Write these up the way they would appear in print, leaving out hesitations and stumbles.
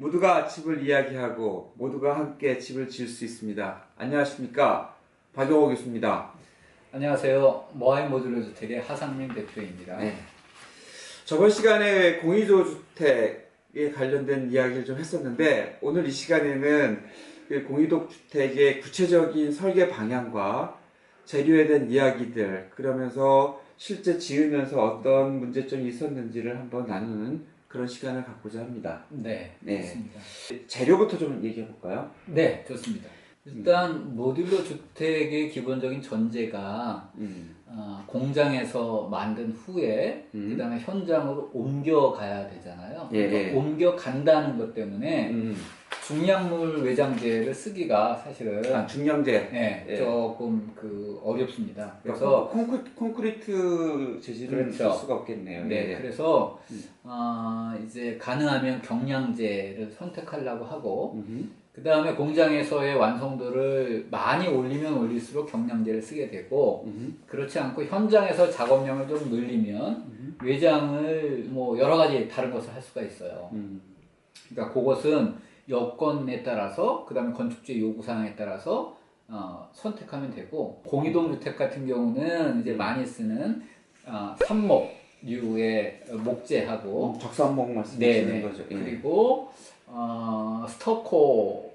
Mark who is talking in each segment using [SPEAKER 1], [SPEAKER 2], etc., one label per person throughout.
[SPEAKER 1] 모두가 집을 이야기하고 모두가 함께 집을 지을 수 있습니다. 안녕하십니까, 박영호 교수입니다.
[SPEAKER 2] 안녕하세요. 모아이 모듈러 주택의 하상민 대표입니다.
[SPEAKER 1] 네. 저번 시간에 공유도 주택에 관련된 이야기를 좀 했었는데, 오늘 이 시간에는 그 공유독 주택의 구체적인 설계 방향과 재료에 대한 이야기들, 그러면서 실제 지으면서 어떤 문제점이 있었는지를 한번 나누는 그런 시간을 갖고자 합니다.
[SPEAKER 2] 네,
[SPEAKER 1] 네.
[SPEAKER 2] 좋습니다.
[SPEAKER 1] 재료부터 좀 얘기해 볼까요?
[SPEAKER 2] 네, 좋습니다. 일단 모듈러 주택의 기본적인 전제가 공장에서 만든 후에 그 다음에 현장으로 옮겨가야 되잖아요.
[SPEAKER 1] 예,
[SPEAKER 2] 그러니까
[SPEAKER 1] 예.
[SPEAKER 2] 옮겨간다는 것 때문에 중량물 외장재를 쓰기가 사실은
[SPEAKER 1] 중량재.
[SPEAKER 2] 네,
[SPEAKER 1] 예.
[SPEAKER 2] 조금 어렵습니다. 그래서
[SPEAKER 1] 콘크리트 재질을
[SPEAKER 2] 그렇죠.
[SPEAKER 1] 쓸 수가 없겠네요.
[SPEAKER 2] 네,
[SPEAKER 1] 예.
[SPEAKER 2] 그래서 이제 가능하면 경량재를 선택하려고 하고 그 다음에 공장에서의 완성도를 많이 올리면 올릴수록 경량재를 쓰게 되고 그렇지 않고 현장에서 작업량을 좀 늘리면 외장을 뭐 여러 가지 다른 것을 할 수가 있어요. 그러니까 그것은 여건에 따라서 그 다음에 건축주의 요구사항에 따라서 선택하면 되고, 공이동 주택 같은 경우는 이제 많이 쓰는 삽목류의 목재하고
[SPEAKER 1] 적산목 말씀하시는
[SPEAKER 2] 네네.
[SPEAKER 1] 거죠. 예.
[SPEAKER 2] 그리고 스토커로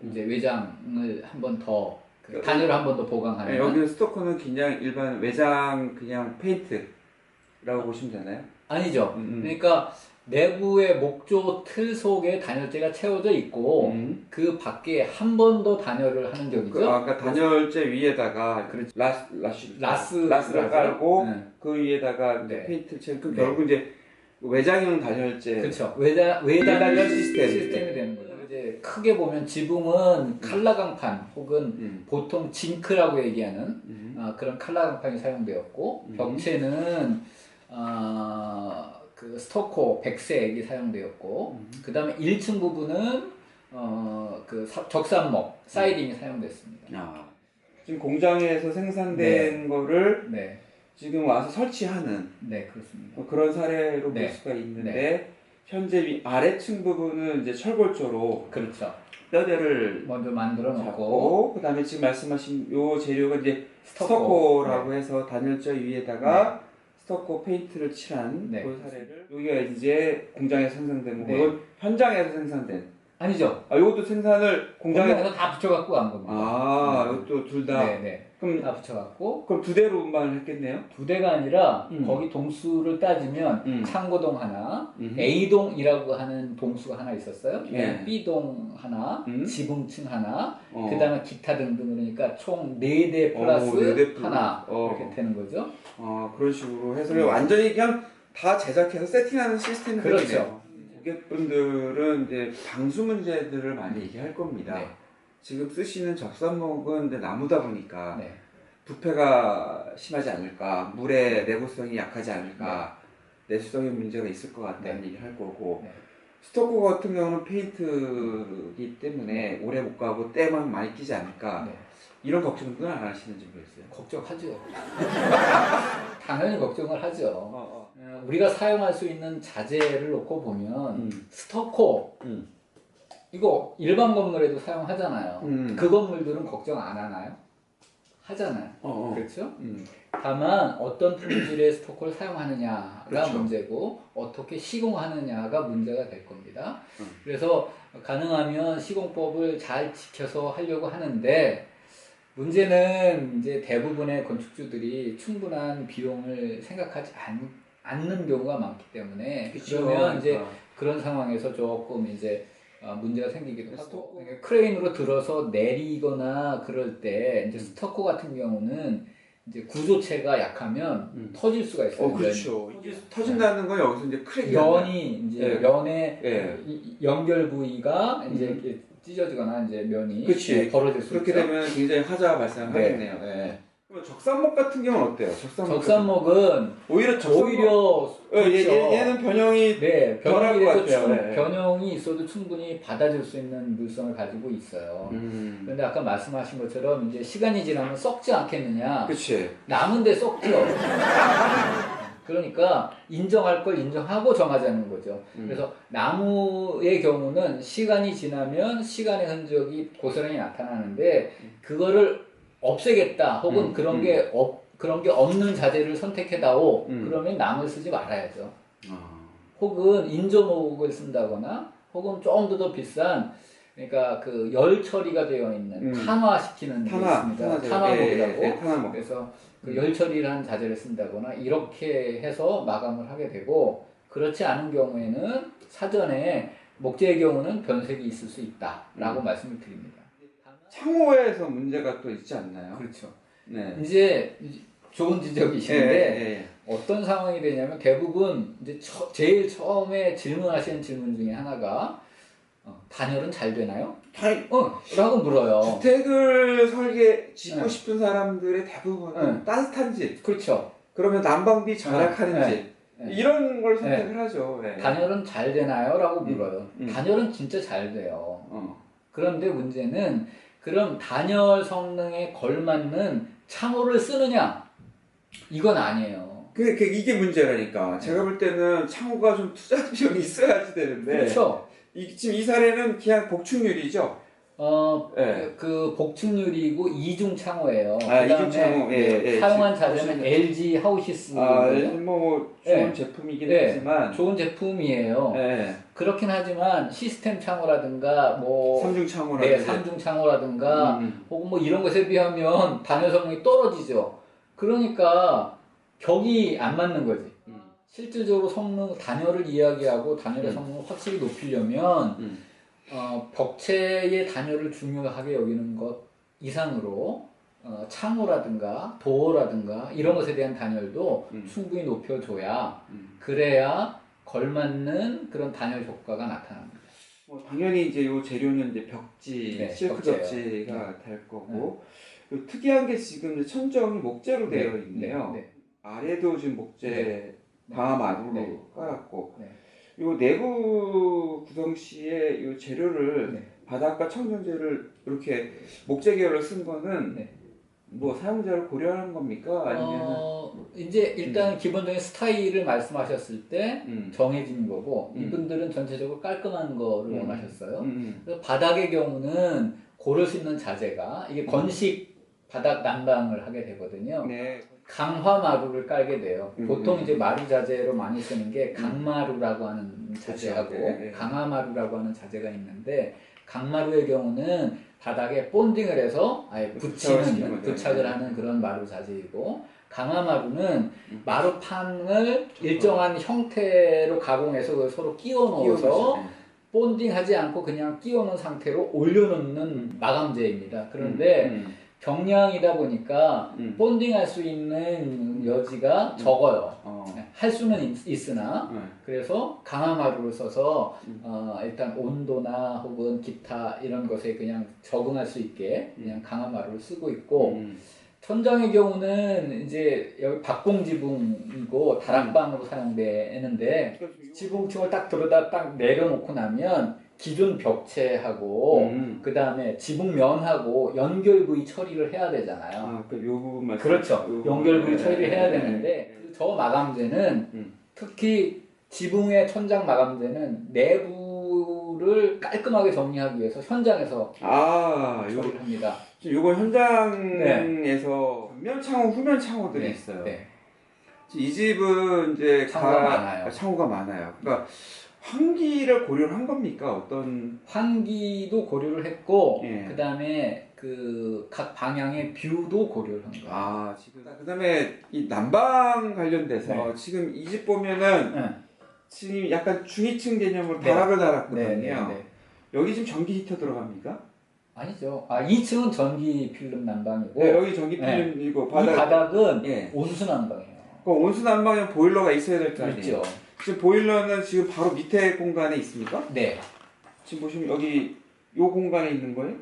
[SPEAKER 2] 이제 외장을 한 번 더 단열을 한 번 더 보강하는.
[SPEAKER 1] 네, 여기는 스토커는 그냥 일반 외장 그냥 페인트라고 보시면 되나요?
[SPEAKER 2] 아니죠. 그러니까 내부의 목조 틀 속에 단열재가 채워져 있고 그 밖에 한 번 더 단열을 하는 격이죠.
[SPEAKER 1] 그러니까 단열재 위에다가 라스를 깔고 그 위에다가 이제 페인트를 채우고 결국 이제 외장형 단열재.
[SPEAKER 2] 그렇죠. 외단
[SPEAKER 1] 단열 시스템이
[SPEAKER 2] 되는 거죠. 이제 크게 보면 지붕은 칼라강판 혹은 보통 징크라고 얘기하는 그런 칼라강판이 사용되었고 벽체는 그 스토커 백색이 사용되었고 그 다음에 1층 부분은 그 적산목 사이딩이 사용됐습니다.
[SPEAKER 1] 지금 공장에서 생산된 거를
[SPEAKER 2] 네.
[SPEAKER 1] 지금 와서 설치하는
[SPEAKER 2] 그렇습니다.
[SPEAKER 1] 그런 사례로 볼 수가 있는데 현재 아래층 부분은 이제 철골조로
[SPEAKER 2] 그렇죠.
[SPEAKER 1] 뼈대를
[SPEAKER 2] 먼저 만들어 놓고
[SPEAKER 1] 잡고 그다음에 지금 말씀하신 요 재료가 이제 스토커라고 해서 단열재 위에다가 스토커 페인트를 칠한 그 사례를, 여기가 이제 공장에서 생산된 거고 이건 현장에서 생산된.
[SPEAKER 2] 아니죠.
[SPEAKER 1] 이것도 생산을
[SPEAKER 2] 공장에서 다 붙여갖고 간 겁니다.
[SPEAKER 1] 이것도 둘 다. 그럼
[SPEAKER 2] 다 붙여갖고.
[SPEAKER 1] 그럼 두 대로 운반을 했겠네요?
[SPEAKER 2] 두 대가 아니라 거기 동수를 따지면 창고동 하나, A동이라고 하는 동수가 하나 있었어요. B동 하나, 지붕층 하나, 그 다음에 기타 등등. 그러니까 총 4대 플러스 4대 하나 이렇게 되는 거죠.
[SPEAKER 1] 그런 식으로 해서 완전히 그냥 다 제작해서 세팅하는 시스템이
[SPEAKER 2] 그렇죠.
[SPEAKER 1] 고객분들은 이제 방수 문제들을 많이 얘기할 겁니다. 지금 쓰시는 적산목은 이제 나무다 보니까 부패가 심하지 않을까, 물의 내구성이 약하지 않을까, 내수성에 문제가 있을 것 같다는 얘기를 할 거고, 스토커 같은 경우는 페인트이기 때문에 오래 못 가고 때만 많이 끼지 않을까, 이런 걱정들은 안 하시는지 모르겠어요.
[SPEAKER 2] 걱정하죠. 당연히 걱정을 하죠. 우리가 사용할 수 있는 자재를 놓고 보면 스토커 이거 일반 건물에도 사용하잖아요. 그 건물들은 걱정 안 하나요? 하잖아요. 그렇죠? 다만 어떤 품질의 스토커를 사용하느냐가 문제고 어떻게 시공하느냐가 문제가 될 겁니다. 그래서 가능하면 시공법을 잘 지켜서 하려고 하는데, 문제는 이제 대부분의 건축주들이 충분한 비용을 생각하지 않는 경우가 많기 때문에, 그러면 이제 그런 상황에서 조금 이제 문제가 생기기도 하고, 크레인으로 들어서 내리거나 그럴 때 이제 스토커 같은 경우는 이제 구조체가 약하면 터질 수가 있어요.
[SPEAKER 1] 그렇죠. 터진다는 건 여기서 이제 크랙이
[SPEAKER 2] 면이 이제 면의 연결 부위가 이제 이렇게 찢어지거나 이제 면이 벌어질 수 있죠.
[SPEAKER 1] 그렇게 되면 굉장히 화자가 발생하겠네요. 그럼 적산목 같은 경우는 어때요?
[SPEAKER 2] 적산목은 오히려
[SPEAKER 1] 얘는 변형이 덜할 것 같아요.
[SPEAKER 2] 변형이 있어도 충분히 받아줄 수 있는 물성을 가지고 있어요. 그런데 아까 말씀하신 것처럼 이제 시간이 지나면 썩지 않겠느냐?
[SPEAKER 1] 그치.
[SPEAKER 2] 남은데 썩죠. 그러니까 인정할 걸 인정하고 정하자는 거죠. 그래서 나무의 경우는 시간이 지나면 시간의 흔적이 고스란히 나타나는데 그거를 없애겠다 혹은 그런 게 없는 자재를 선택해다오 그러면 나무를 쓰지 말아야죠. 혹은 인조목을 쓴다거나 혹은 좀 더 비싼 그러니까 그 열 처리가 되어 있는 탄화시키는 게 있습니다. 탄화목이라고.
[SPEAKER 1] 예, 탄화목.
[SPEAKER 2] 그래서 그 열 처리를 한 자재를 쓴다거나 이렇게 해서 마감을 하게 되고 그렇지 않은 경우에는 사전에 목재의 경우는 변색이 있을 수 있다라고 말씀을 드립니다.
[SPEAKER 1] 창호에서 문제가 또 있지 않나요?
[SPEAKER 2] 그렇죠.
[SPEAKER 1] 네.
[SPEAKER 2] 이제 좋은 지적이신데 어떤 상황이 되냐면 대부분 이제 제일 처음에 질문하시는 질문 중에 하나가 단열은 잘 되나요? 라고 물어요.
[SPEAKER 1] 주택을 짓고 싶은 사람들의 대부분은 따뜻한 집.
[SPEAKER 2] 그렇죠.
[SPEAKER 1] 그러면 난방비 절약하는 집. 이런 걸 선택을 하죠.
[SPEAKER 2] 단열은 잘 되나요? 라고 물어요. 단열은 진짜 잘 돼요. 그런데 문제는 그럼 단열 성능에 걸맞는 창호를 쓰느냐? 이건 아니에요.
[SPEAKER 1] 이게 문제라니까. 제가 볼 때는 창호가 좀 투자 비용이 있어야지 되는데.
[SPEAKER 2] 그렇죠.
[SPEAKER 1] 지금 이 사례는 그냥 복층률이죠?
[SPEAKER 2] 그 복층률이고 이중 창호예요.
[SPEAKER 1] 이중 창호.
[SPEAKER 2] 사용한 자재는 LG 하우시스.
[SPEAKER 1] 좋은 제품이긴 했지만.
[SPEAKER 2] 좋은 제품이에요. 그렇긴 하지만 시스템 창호라든가
[SPEAKER 1] 삼중 창호라든가.
[SPEAKER 2] 삼중 창호라든가 혹은 이런 것에 비하면 단열 성능이 떨어지죠. 그러니까 격이 안 맞는 거지. 실질적으로 단열을 이야기하고 단열의 성능을 확실히 높이려면 벽체의 단열을 중요하게 여기는 것 이상으로 창호라든가 도어라든가 이런 것에 대한 단열도 충분히 높여줘야 그래야 걸맞는 그런 단열 효과가 나타납니다.
[SPEAKER 1] 당연히 이제 이 재료는 이제 벽지, 실크 벽지가 될 거고 특이한 게 지금 천정이 목재로 되어 있네요. 아래도 지금 목재 방화마루로 깔았고 요 내부 구성 시에 요 재료를 바닥과 청정재를 이렇게 목재 계열로 쓴 거는 사용자를 고려하는 겁니까? 아니면
[SPEAKER 2] 이제 일단 기본적인 스타일을 말씀하셨을 때 정해진 거고 이분들은 전체적으로 깔끔한 거를 원하셨어요. 그래서 바닥의 경우는 고를 수 있는 자재가 이게 건식 바닥 난방을 하게 되거든요. 강화마루를 깔게 돼요. 보통 이제 마루 자재로 많이 쓰는 게 강마루라고 하는 자재하고 강화마루라고 하는 자재가 있는데 강마루의 경우는 바닥에 본딩을 해서 아예 부착을 하는 그런 마루 자재이고 강화마루는 마루판을 일정한 형태로 가공해서 그걸 서로 끼워 넣어서 본딩하지 않고 그냥 끼워 놓은 상태로 올려놓는 마감재입니다. 그런데 경량이다 보니까 본딩할 수 있는 여지가 적어요. 할 수는 있으나 그래서 강화마루를 써서 일단 온도나 혹은 기타 이런 것에 그냥 적응할 수 있게 그냥 강화마루를 쓰고 있고 천장의 경우는 이제 여기 박공지붕이고 다락방으로 사용되는데 지붕층을 딱 들어다 딱 내려놓고 나면 기존 벽체하고 그 다음에 지붕면하고 연결 부위 처리를 해야 되잖아요.
[SPEAKER 1] 요 부분만.
[SPEAKER 2] 그렇죠. 연결 부위 처리를 해야 되는데 저 마감재는 특히 지붕의 천장 마감재는 내부를 깔끔하게 정리하기 위해서 현장에서 처리를 합니다.
[SPEAKER 1] 요거 현장에서 전면 창호, 후면 창호들이 있어요. 이 집은 이제 창호가 많아요. 그러니까 환기를 고려를 한 겁니까? 어떤
[SPEAKER 2] 환기도 고려를 했고 그 다음에 그 각 방향의 뷰도 고려를 한 거예요.
[SPEAKER 1] 그 다음에 이 난방 관련돼서 지금 이 집 보면은 지금 약간 중위층 개념으로 다락을 달았거든요. 여기 지금 전기 히터 들어갑니까?
[SPEAKER 2] 아니죠. 2층은 전기 필름 난방이고
[SPEAKER 1] 여기 전기 필름이고
[SPEAKER 2] 이 바닥은 온수 난방이에요.
[SPEAKER 1] 온수 난방에 보일러가 있어야 될 거 아니에요?
[SPEAKER 2] 있죠.
[SPEAKER 1] 지금 보일러는 지금 바로 밑에 공간에 있습니까? 지금 보시면 여기 요 공간에 있는 거예요?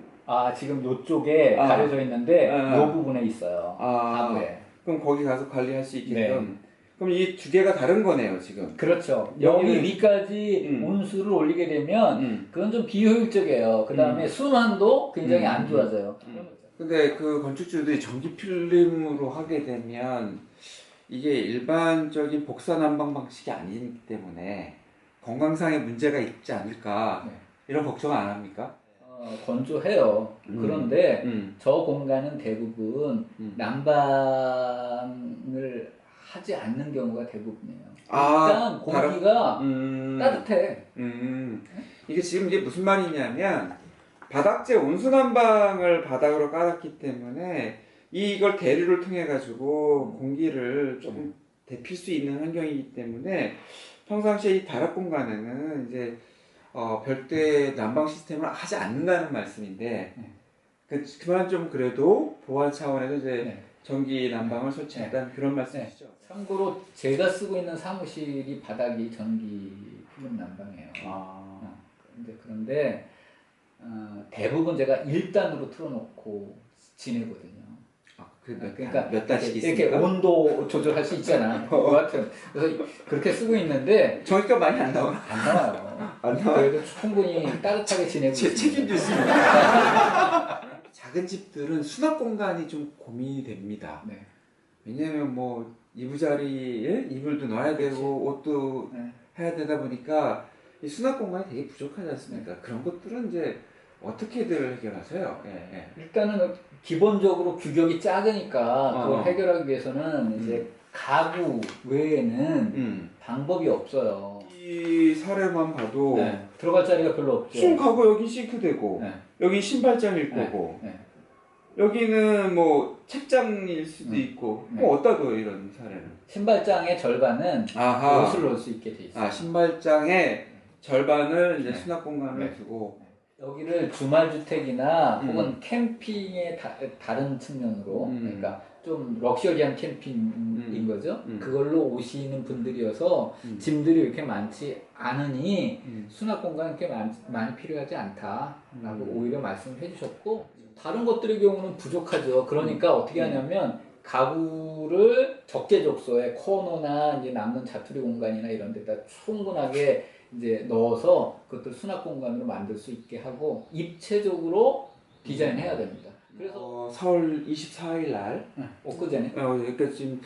[SPEAKER 2] 지금 요쪽에 가려져 있는데 요 부분에 있어요. 하부에.
[SPEAKER 1] 그럼 거기 가서 관리할 수 있게끔. 그럼 이 두 개가 다른 거네요, 지금.
[SPEAKER 2] 그렇죠. 여기 위까지 온수를 올리게 되면 그건 좀 비효율적이에요. 그 다음에 순환도 굉장히 안 좋아져요.
[SPEAKER 1] 근데 그 건축주들이 전기 필름으로 하게 되면 이게 일반적인 복사 난방 방식이 아니기 때문에 건강상의 문제가 있지 않을까
[SPEAKER 2] 네.
[SPEAKER 1] 이런 걱정 안 합니까?
[SPEAKER 2] 건조해요. 그런데 저 공간은 대부분 난방을 하지 않는 경우가 대부분이에요. 일단 공기가 따뜻해.
[SPEAKER 1] 이게 지금 이게 무슨 말이냐면 바닥재 온수난방을 바닥으로 깔았기 때문에 이걸 대류를 통해 가지고 공기를 조금 데필 수 있는 환경이기 때문에 평상시에 이 다락 공간에는 이제 별도의 난방 시스템을 하지 않는다는 말씀인데 그만 좀 그래도 보안 차원에서 이제 전기 난방을 설치했다는 그런 말씀이시죠?
[SPEAKER 2] 참고로 제가 쓰고 있는 사무실이 바닥이 전기 필름 난방이에요. 그런데 대부분 제가 1단으로 틀어놓고 지내거든요. 그러니까
[SPEAKER 1] 몇 단씩
[SPEAKER 2] 이렇게
[SPEAKER 1] 있습니까?
[SPEAKER 2] 온도 조절할 수 있잖아. 그래서 그렇게 쓰고 있는데
[SPEAKER 1] 전기가 많이 안 나와요.
[SPEAKER 2] 안 나와요.
[SPEAKER 1] 안 나와요.
[SPEAKER 2] 그래도 충분히 따뜻하게 지내고 있습니다.
[SPEAKER 1] 책임질 수 있습니다. 작은 집들은 수납 공간이 좀 고민이 됩니다.
[SPEAKER 2] 네.
[SPEAKER 1] 왜냐면 뭐 이부자리에 이불도 넣어야 되고 옷도 해야 되다 보니까 이 수납 공간이 되게 부족하지 않습니까? 그런 것들은 이제 어떻게들 해결하세요?
[SPEAKER 2] 일단은 기본적으로 규격이 작으니까 그걸 해결하기 위해서는 이제 가구 외에는 방법이 없어요.
[SPEAKER 1] 이 사례만 봐도
[SPEAKER 2] 들어갈 자리가 별로 없죠.
[SPEAKER 1] 지금 가구 여기 싱크대고 여기 신발장일 거고 여기는 뭐 책장일 수도 있고 뭐 어디다 둬요 이런 사례는?
[SPEAKER 2] 신발장의 절반은 옷을 넣을 수 있게 돼 있어요.
[SPEAKER 1] 신발장의 절반을 이제 수납 공간을 두고
[SPEAKER 2] 여기를 주말주택이나 혹은 캠핑의 다른 측면으로 그러니까 좀 럭셔리한 캠핑인 거죠. 그걸로 오시는 분들이어서 짐들이 이렇게 많지 않으니 수납 공간이 그렇게 많이 필요하지 않다라고 오히려 말씀을 해주셨고 다른 것들의 경우는 부족하죠. 그러니까 어떻게 하냐면 가구를 적재적소에 코너나 이제 남는 자투리 공간이나 이런 데다 충분하게 이제 넣어서 그것들 수납 공간으로 만들 수 있게 하고 입체적으로 디자인해야 됩니다. 그래서
[SPEAKER 1] 4월 24일 날
[SPEAKER 2] 엊그제네.
[SPEAKER 1] 그러니까 지금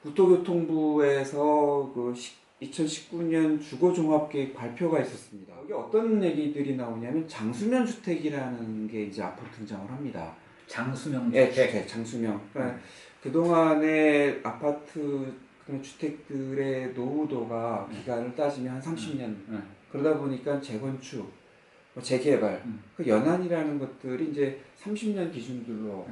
[SPEAKER 1] 국토교통부에서 그 2019년 주거종합계획 발표가 있었습니다. 여기 어떤 얘기들이 나오냐면 장수면 주택이라는 게 이제 앞으로 등장을 합니다.
[SPEAKER 2] 장수명 주택.
[SPEAKER 1] 장수명. 그러니까 그동안의 아파트 주택들의 노후도가 기간을 따지면 한 30년 그러다 보니까 재건축, 재개발, 그 연한이라는 것들이 이제 30년 기준들로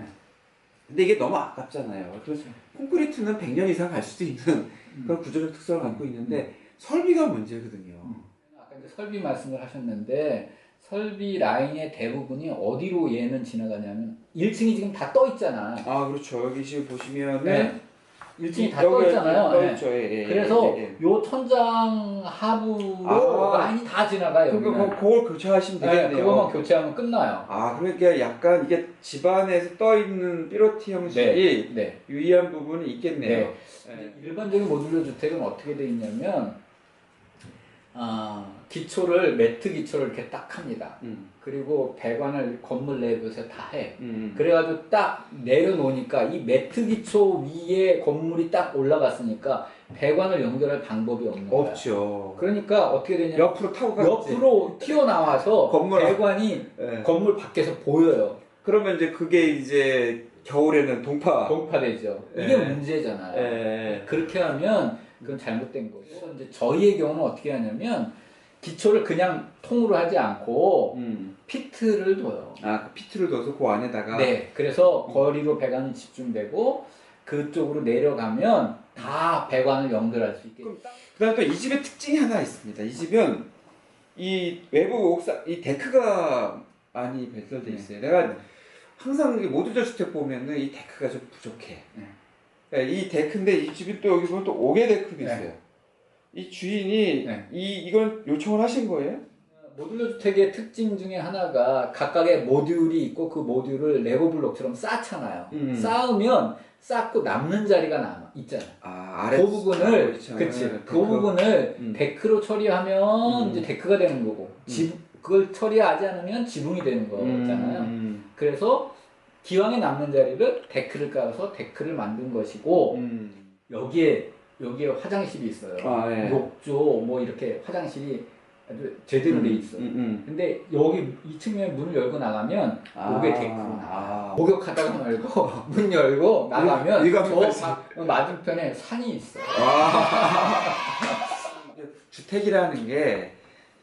[SPEAKER 1] 근데 이게 너무 아깝잖아요. 그래서 콘크리트는 100년 이상 갈 수도 있는 그런 구조적 특성을 갖고 있는데 설비가 문제거든요.
[SPEAKER 2] 아까 이제 설비 말씀을 하셨는데 설비 라인의 대부분이 어디로 얘는 지나가냐면 1층이 지금 다 떠 있잖아.
[SPEAKER 1] 그렇죠. 여기 지금 보시면은
[SPEAKER 2] 1층이 다 떠 있잖아요.
[SPEAKER 1] 떠있죠.
[SPEAKER 2] 그래서 요 천장 하부로 라인이 다 지나가요.
[SPEAKER 1] 그러니까 그걸 교체하시면 되겠네요.
[SPEAKER 2] 그거만 교체하면 끝나요.
[SPEAKER 1] 그러니까 약간 이게 집안에서 떠 있는 삐로티 형식이 유의한 부분이 있겠네요.
[SPEAKER 2] 일반적인 모듈러 주택은 어떻게 돼 있냐면 기초를 매트 기초를 이렇게 딱 합니다. 그리고 배관을 건물 내부에서 다 해. 그래가지고 딱 내려놓으니까 이 매트 기초 위에 건물이 딱 올라갔으니까 배관을 연결할 방법이 없는 거야.
[SPEAKER 1] 없죠.
[SPEAKER 2] 그러니까 어떻게 되냐면
[SPEAKER 1] 옆으로 타고 가지.
[SPEAKER 2] 옆으로 튀어나와서 배관이 건물 밖에서 보여요.
[SPEAKER 1] 그러면 이제 그게 이제 겨울에는
[SPEAKER 2] 동파되죠. 이게 문제잖아요. 그렇게 하면 그건 잘못된 거고. 이제 저희의 경우는 어떻게 하냐면 기초를 그냥 통으로 하지 않고 피트를 둬요.
[SPEAKER 1] 그 피트를 둬서 그 안에다가.
[SPEAKER 2] 그래서 거리로 배관이 집중되고 그쪽으로 내려가면 다 배관을 연결할 수 있게.
[SPEAKER 1] 그다음 또 이 집의 특징이 하나 있습니다. 이 집은 이 외부 옥상 이 데크가 많이 배설돼 있어요. 내가 항상 모듈러 주택 보면은 이 데크가 좀 부족해. 이 데크인데 이 집이 또 여기 보면 또 5개 데크도 있어요. 이 주인이 이건 요청을 하신 거예요?
[SPEAKER 2] 모듈러 주택의 특징 중에 하나가 각각의 모듈이 있고 그 모듈을 레고 블록처럼 쌓잖아요. 쌓으면 쌓고 남는 자리가 있잖아. 그 부분을 그 부분을 데크로 처리하면 이제 데크가 되는 거고 그걸 처리하지 않으면 지붕이 되는 거잖아요. 그래서 기왕에 남는 자리를 데크를 깔아서 데크를 만든 것이고 여기에 화장실이 있어요.
[SPEAKER 1] 아, 예.
[SPEAKER 2] 욕조 뭐 이렇게 화장실이 아주 제대로 돼 있어요. 근데 여기 2층에 문을 열고 나가면 요게 데크로 나와요. 목욕하다가 말고 문 열고 나가면 저 맞은편에 산이 있어요.
[SPEAKER 1] 주택이라는 게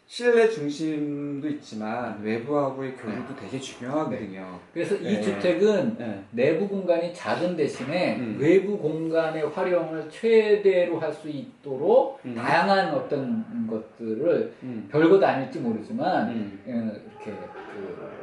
[SPEAKER 1] 실내 중심도 있지만 외부하고의 교류도 되게 중요하거든요.
[SPEAKER 2] 그래서 이 주택은 내부 공간이 작은 대신에 외부 공간의 활용을 최대로 할 수 있도록 다양한 어떤 것들을 별것 아닐지 모르지만 이렇게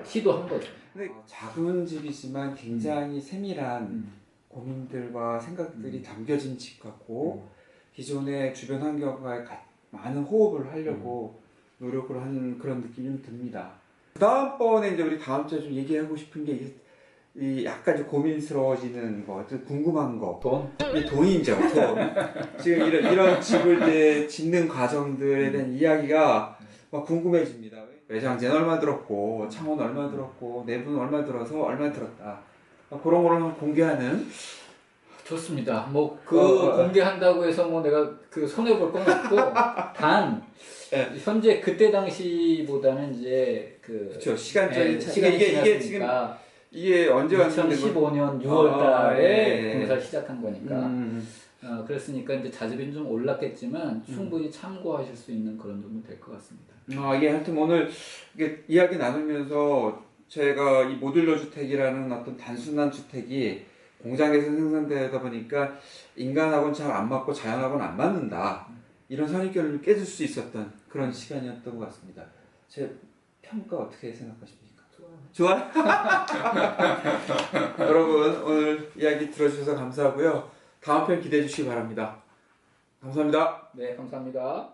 [SPEAKER 2] 시도한 거죠.
[SPEAKER 1] 근데 작은 집이지만 굉장히 세밀한 고민들과 생각들이 담겨진 집 같고 기존의 주변 환경과 많은 호흡을 하려고 노력을 하는 그런 느낌이 좀 듭니다. 다음번에 이제 우리 다음 주에 좀 얘기하고 싶은 게 이 약간 좀 고민스러워지는 거, 좀 궁금한 거.
[SPEAKER 2] 돈?
[SPEAKER 1] 이 돈이죠, 돈. 지금 이런 집을 이제 짓는 과정들에 대한 이야기가 막 궁금해집니다. 외장재는 얼마 들었고, 창호는 얼마 들었고, 내부는 얼마 들어서 얼마 들었다. 그런 거를 공개하는.
[SPEAKER 2] 좋습니다. 뭐 공개한다고 해서 뭐 내가 손해 볼 건 없고 단 현재 그때 당시보다는 이제
[SPEAKER 1] 그렇죠. 시간적인
[SPEAKER 2] 시간이
[SPEAKER 1] 이게 지금 이게 언제 왔는데
[SPEAKER 2] 2015년 6월달에 공사 시작한 거니까 그랬으니까 이제 자재비는 좀 올랐겠지만 충분히 참고하실 수 있는 그런 정도 될 것 같습니다.
[SPEAKER 1] 이게 하여튼 오늘 이게 이야기 나누면서 제가 이 모듈러 주택이라는 어떤 단순한 주택이 공장에서 생산되다 보니까 인간하고는 잘 안 맞고 자연하고는 안 맞는다. 이런 선입견을 깨질 수 있었던 그런 시간이었던 것 같습니다. 제 평가 어떻게 생각하십니까? 좋아요. 여러분 오늘 이야기 들어주셔서 감사하고요. 다음 편 기대해 주시기 바랍니다. 감사합니다.
[SPEAKER 2] 네, 감사합니다.